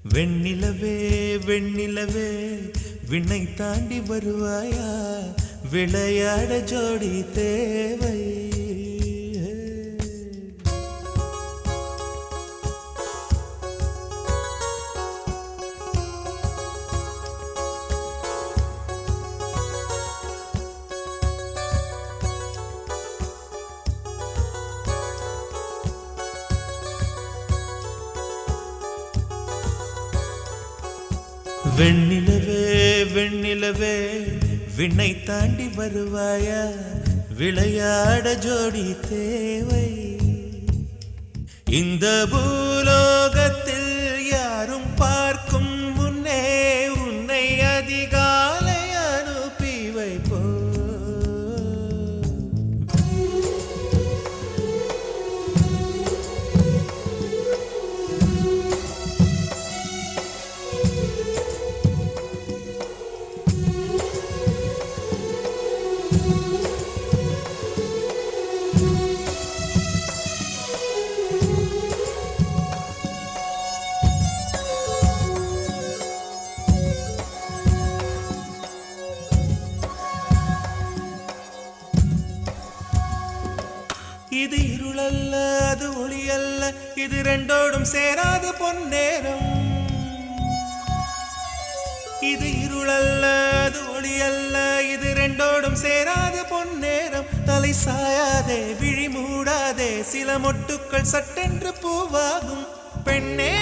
வெண்ணிலவே வெண்ணிலவே விண்ணை தாண்டி வருவாயா விளையாட ஜோடி தேவை வெண்ணிலவே வெண்ணிலவே விண்ணை தாண்டி வருவாயா விளையாட ஜோடி தேவை இந்த பூலோகத்தில் யாரும் பார்க்கும் முன்னே உன்னை அதிகாலை அனுப்பி வைப்போ இது இருளல்ல அது ஒளியல்ல இது ரெண்டோடும் சேராது பொன்னேரம் இது இருளல்ல அது ஒளியல்ல இது ரெண்டோடும் சேராது பொன்னேரம் தலை சாயாதே விழி மூடாதே சில மொட்டுக்கள் சட்டென்று பூவாகும் பெண்ணே